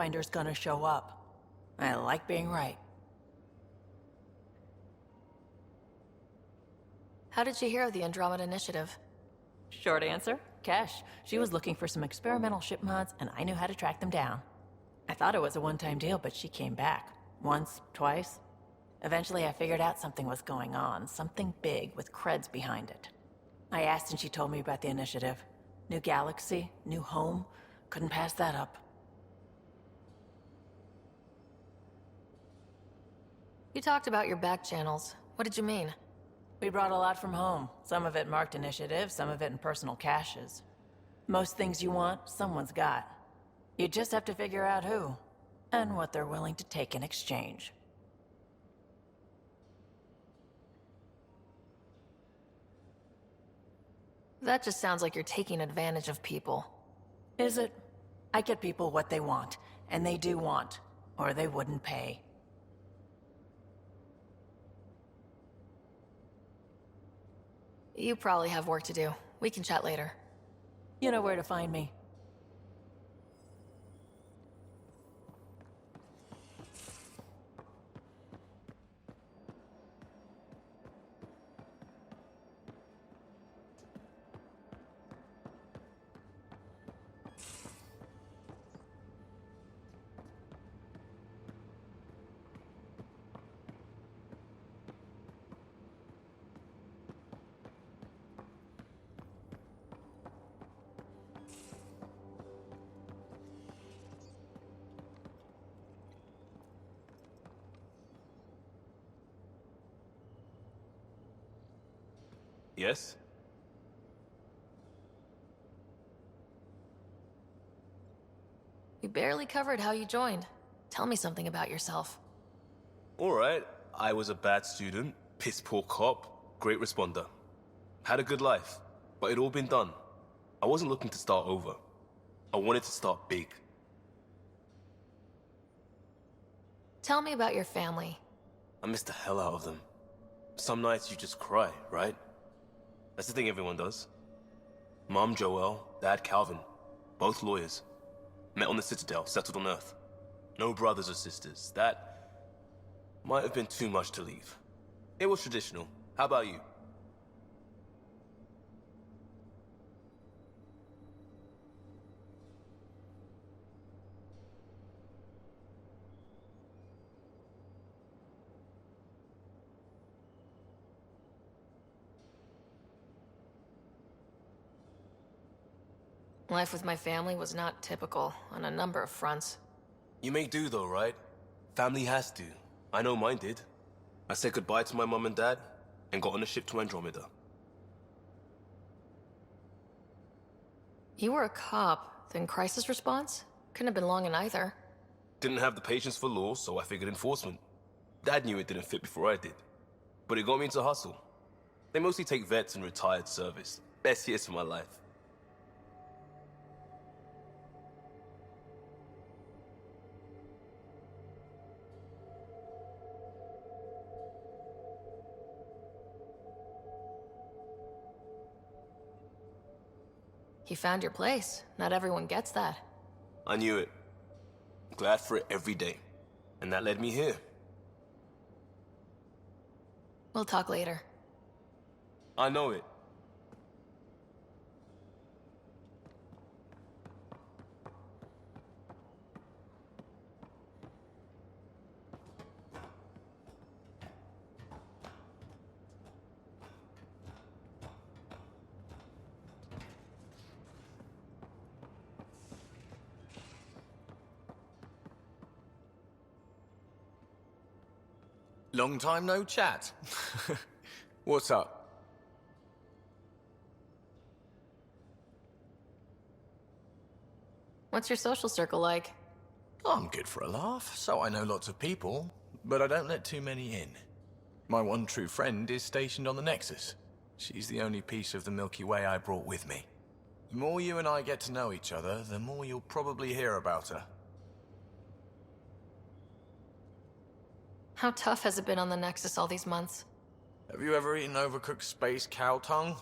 Pathfinder's gonna show up. I like being right. How did you hear of the Andromeda Initiative? Short answer, Kesh. She was looking for some experimental ship mods, and I knew how to track them down. I thought it was a one-time deal, but she came back. Once, twice. Eventually I figured out something was going on, something big with creds behind it. I asked and she told me about the initiative. New galaxy, new home. Couldn't pass that up. You talked about your back channels. What did you mean? We brought a lot from home. Some of it marked initiative, some of it in personal caches. Most things you want, someone's got. You just have to figure out who, and what they're willing to take in exchange. That just sounds like you're taking advantage of people. Is it? I get people what they want, and they do want, or they wouldn't pay. You probably have work to do. We can chat later. You know where to find me. Yes? You barely covered how you joined. Tell me something about yourself. Alright, I was a bad student, piss poor cop, great responder. Had a good life, but it'd all been done. I wasn't looking to start over. I wanted to start big. Tell me about your family. I missed the hell out of them. Some nights you just cry, right? That's the thing everyone does. Mom Joelle, Dad Calvin, both lawyers. Met on the Citadel, settled on Earth. No brothers or sisters. That might have been too much to leave. It was traditional. How about you? Life with my family was not typical on a number of fronts. You make do though, right? Family has to. I know mine did. I said goodbye to my mum and dad, and got on a ship to Andromeda. You were a cop, then crisis response? Couldn't have been long in either. Didn't have the patience for law, so I figured enforcement. Dad knew it didn't fit before I did. But it got me into hustle. They mostly take vets and retired service. Best years of my life. You found your place. Not everyone gets that. I knew it. Glad for it every day. And that led me here. We'll talk later. I know it. Long time no chat. What's up? What's your social circle like? I'm good for a laugh, so I know lots of people, but I don't let too many in. My one true friend is stationed on the Nexus. She's the only piece of the Milky Way I brought with me. The more you and I get to know each other, the more you'll probably hear about her. How tough has it been on the Nexus all these months? Have you ever eaten overcooked space cow tongue?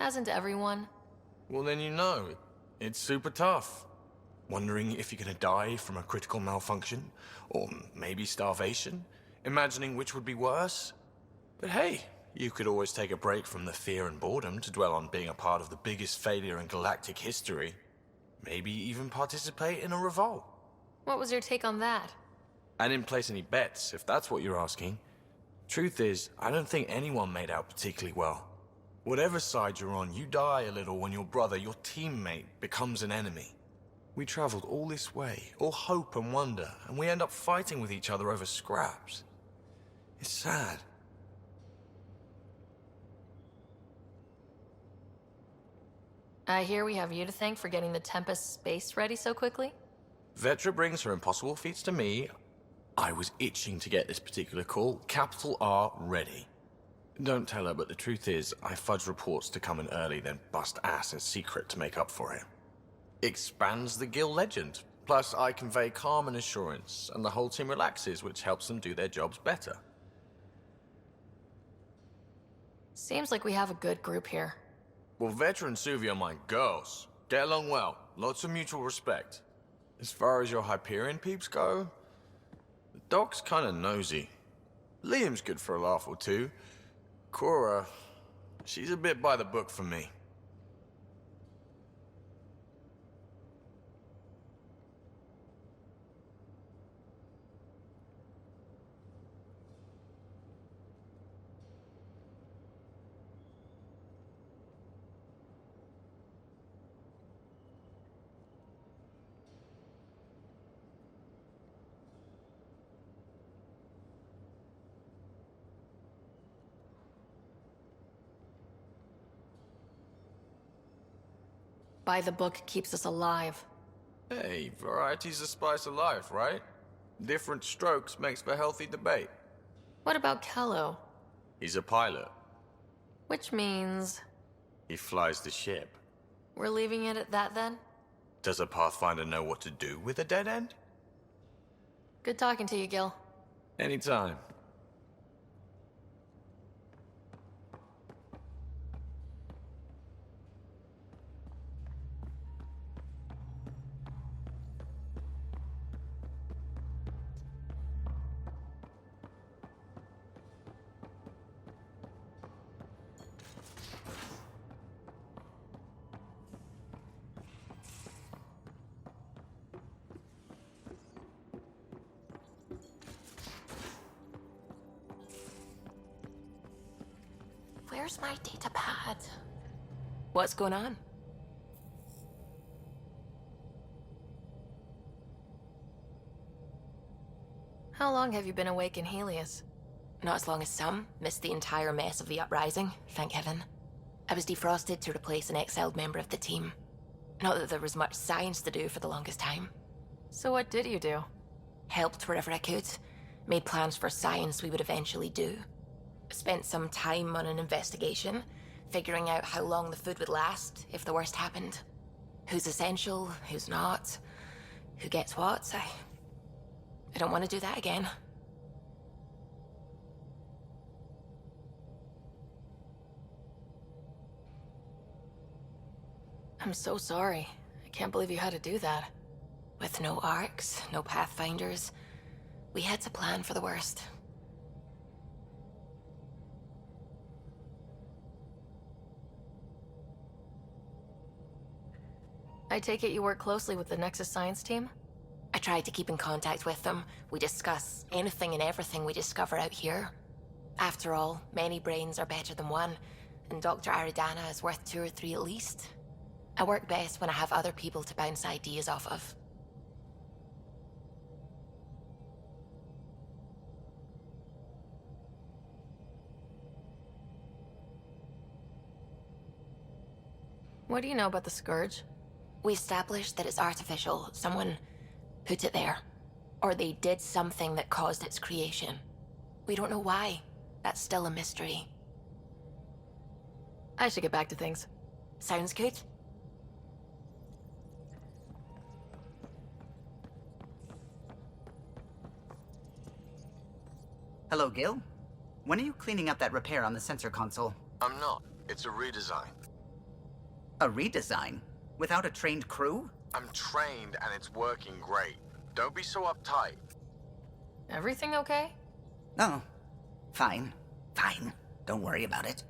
Hasn't everyone? Well, then you know. It's super tough. Wondering if you're gonna die from a critical malfunction, or maybe starvation, imagining which would be worse. But hey, you could always take a break from the fear and boredom to dwell on being a part of the biggest failure in galactic history. Maybe even participate in a revolt. What was your take on that? I didn't place any bets, if that's what you're asking. Truth is, I don't think anyone made out particularly well. Whatever side you're on, you die a little when your brother, your teammate, becomes an enemy. We traveled all this way, all hope and wonder, and we end up fighting with each other over scraps. It's sad. I hear we have you to thank for getting the Tempest space ready so quickly? Vetra brings her impossible feats to me. I was itching to get this particular call, capital R, ready. Don't tell her, but the truth is, I fudge reports to come in early, then bust ass in secret to make up for it. Expands the guild legend. Plus, I convey calm and assurance, and the whole team relaxes, which helps them do their jobs better. Seems like we have a good group here. Well, Vetra and Suvi are my girls. Get along well. Lots of mutual respect. As far as your Hyperion peeps go, the doc's kinda nosy. Liam's good for a laugh or two. Cora, she's a bit by the book for me. By the book keeps us alive. Hey, variety's the spice of life, right? Different strokes makes for healthy debate. What about Kello? He's a pilot. Which means... He flies the ship. we're leaving it at that then? Does a Pathfinder know what to do with a dead end? Good talking to you, Gil. Anytime. Where's my data pad? What's going on? How long have you been awake in Helios? Not as long as some. Missed the entire mess of the uprising, thank heaven. I was defrosted to replace an exiled member of the team. Not that there was much science to do for the longest time. So what did you do? Helped wherever I could. Made plans for science we would eventually do. Spent some time on an investigation, figuring out how long the food would last if the worst happened. Who's essential, who's not, who gets what. I don't want to do that again. I'm so sorry. I can't believe you had to do that. With no arcs, no pathfinders, we had to plan for the worst. I take it you work closely with the Nexus Science team? I tried to keep in contact with them. We discuss anything and everything we discover out here. After all, many brains are better than one, and Dr. Aridana is worth 2 or 3 at least. I work best when I have other people to bounce ideas off of. What do you know about the Scourge? We established that it's artificial. Someone put it there. Or they did something that caused its creation. We don't know why. That's still a mystery. I should get back to things. Sounds good. Hello, Gil. When are you cleaning up that repair on the sensor console? I'm not. It's a redesign. A redesign? Without a trained crew? I'm trained and it's working great. Don't be so uptight. Everything okay? Oh, fine. Fine. Don't worry about it.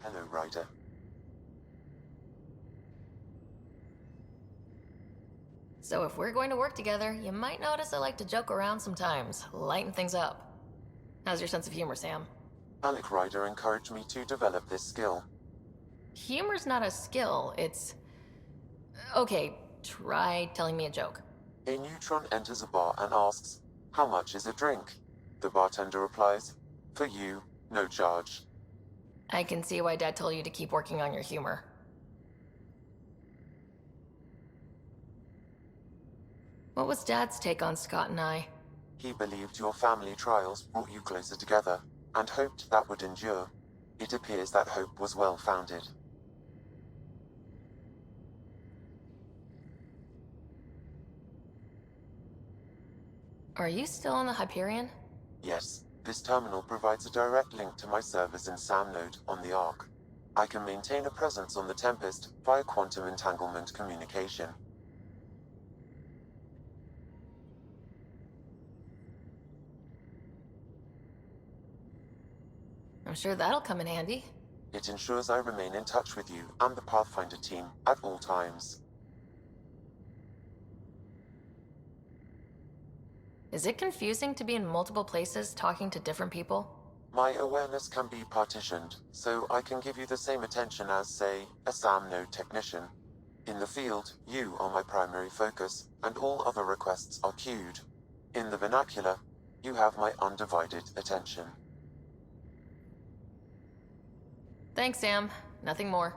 Hello, Ryder. So if we're going to work together, you might notice I like to joke around sometimes, lighten things up. How's your sense of humor, Sam? Alec Ryder encouraged me to develop this skill. Humor's not a skill, it's... Okay, try telling me a joke. A neutron enters a bar and asks, "How much is a drink?" The bartender replies, "For you, no charge." I can see why Dad told you to keep working on your humor. What was Dad's take on Scott and I? He believed your family trials brought you closer together, and hoped that would endure. It appears that hope was well-founded. Are you still on the Hyperion? Yes, this terminal provides a direct link to my servers in SAM node on the Ark. I can maintain a presence on the Tempest via quantum entanglement communication. I'm sure that'll come in handy. It ensures I remain in touch with you and the Pathfinder team at all times. Is it confusing to be in multiple places talking to different people? My awareness can be partitioned, so I can give you the same attention as, say, a SAM node technician. In the field, you are my primary focus, and all other requests are queued. In the vernacular, you have my undivided attention. Thanks, Sam. Nothing more.